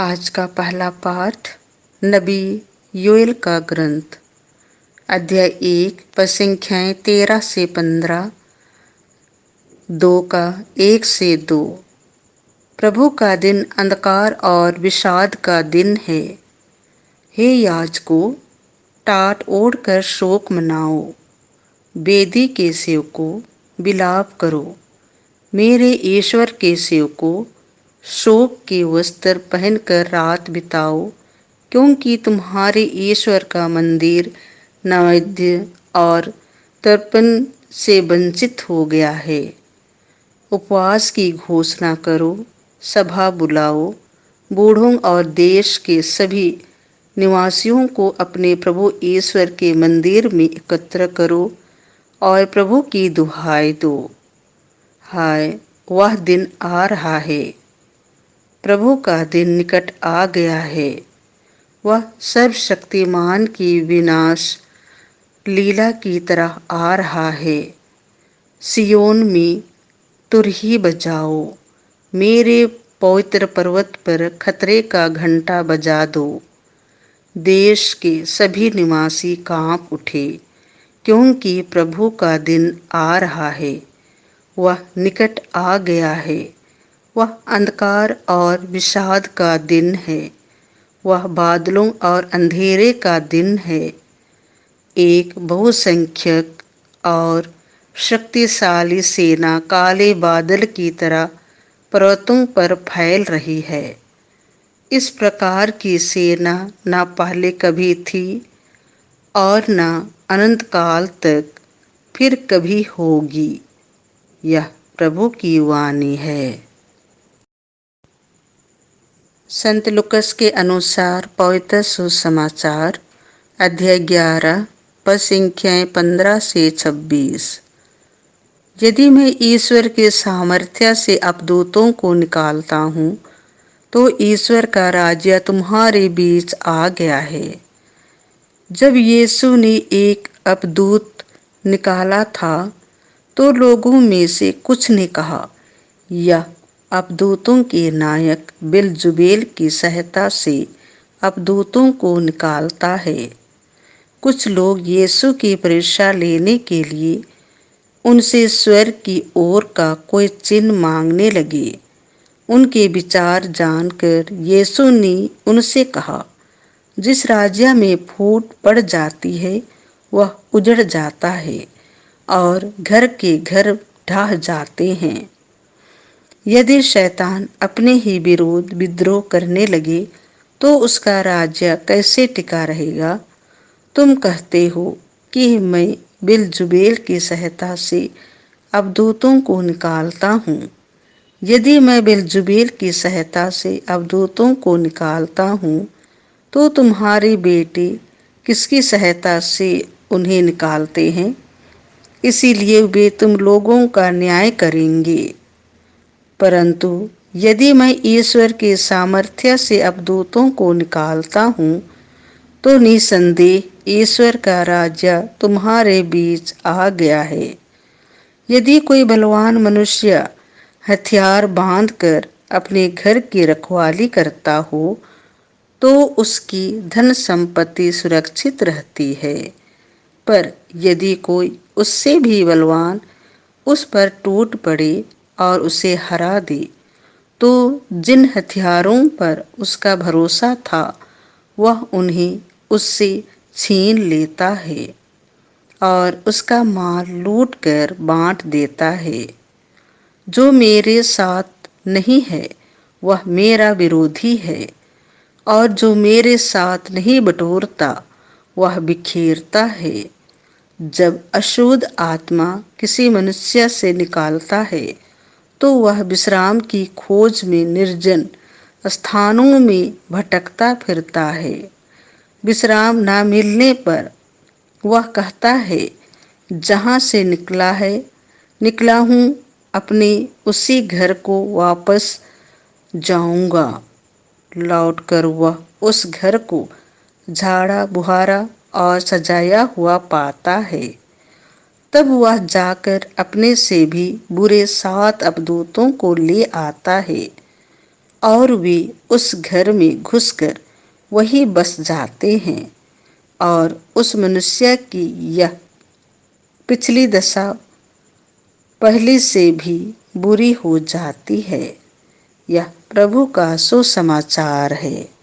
आज का पहला पाठ नबी योएल का ग्रंथ अध्याय 1 पद संख्याएं 13 से 15, 2 का 1 से 2। प्रभु का दिन अंधकार और विषाद का दिन है। हे याजकों, टाट ओढ़कर शोक मनाओ, वेदी के सेवकों विलाप करो। मेरे ईश्वर के सेवकों, शोक के वस्त्र पहनकर रात बिताओ, क्योंकि तुम्हारे ईश्वर का मंदिर नैवेद्य और तर्पण से वंचित हो गया है। उपवास की घोषणा करो, सभा बुलाओ, बूढ़ों और देश के सभी निवासियों को अपने प्रभु ईश्वर के मंदिर में एकत्र करो और प्रभु की दुहाई दो। हाय, वह दिन आ रहा है, प्रभु का दिन निकट आ गया है। वह सर्वशक्तिमान की विनाश लीला की तरह आ रहा है। सियोन में तुरही बजाओ, मेरे पवित्र पर्वत पर खतरे का घंटा बजा दो। देश के सभी निवासी कांप उठे, क्योंकि प्रभु का दिन आ रहा है, वह निकट आ गया है। वह अंधकार और विषाद का दिन है, वह बादलों और अंधेरे का दिन है। एक बहुसंख्यक और शक्तिशाली सेना काले बादल की तरह पर्वतों पर फैल रही है। इस प्रकार की सेना न पहले कभी थी और न अनंत काल तक फिर कभी होगी। यह प्रभु की वाणी है। संत लूकास के अनुसार पवित्र सुसमाचार अध्याय 11 पद संख्याएं 15 से 26। यदि मैं ईश्वर के सामर्थ्य से अपदूतों को निकालता हूँ, तो ईश्वर का राज्य तुम्हारे बीच आ गया है। जब यीशु ने एक अपदूत निकाला था, तो लोगों में से कुछ ने कहा, यह अपदूतों के नायक बेलजुबेल की सहायता से अपदूतों को निकालता है। कुछ लोग यीशु की परीक्षा लेने के लिए उनसे स्वर्ग की ओर का कोई चिन्ह मांगने लगे। उनके विचार जानकर यीशु ने उनसे कहा, जिस राज्य में फूट पड़ जाती है वह उजड़ जाता है और घर के घर ढह जाते हैं। यदि शैतान अपने ही विरोध विद्रोह करने लगे तो उसका राज्य कैसे टिका रहेगा? तुम कहते हो कि मैं बेलजुबेल की सहायता से अबदूतों को निकालता हूँ। यदि मैं बेलजुबेल की सहायता से अबदूतों को निकालता हूँ, तो तुम्हारे बेटे किसकी सहायता से उन्हें निकालते हैं? इसीलिए वे तुम लोगों का न्याय करेंगे। परंतु यदि मैं ईश्वर के सामर्थ्य से अबदूतों को निकालता हूँ, तो निसंदेह ईश्वर का राज्य तुम्हारे बीच आ गया है। यदि कोई बलवान मनुष्य हथियार बांधकर अपने घर की रखवाली करता हो, तो उसकी धन संपत्ति सुरक्षित रहती है। पर यदि कोई उससे भी बलवान उस पर टूट पड़े और उसे हरा दे, तो जिन हथियारों पर उसका भरोसा था वह उन्हें उससे छीन लेता है और उसका माल लूट कर बांट देता है। जो मेरे साथ नहीं है वह मेरा विरोधी है, और जो मेरे साथ नहीं बटोरता वह बिखेरता है। जब अशुद्ध आत्मा किसी मनुष्य से निकालता है, तो वह विश्राम की खोज में निर्जन स्थानों में भटकता फिरता है। विश्राम न मिलने पर वह कहता है, जहाँ से निकला हूँ, अपने उसी घर को वापस जाऊंगा। लौटकर वह उस घर को झाड़ा बुहारा और सजाया हुआ पाता है। तब वह जाकर अपने से भी बुरे 7 अबदूतों को ले आता है और वे उस घर में घुसकर वही बस जाते हैं और उस मनुष्य की यह पिछली दशा पहले से भी बुरी हो जाती है। यह प्रभु का सुसमाचार है।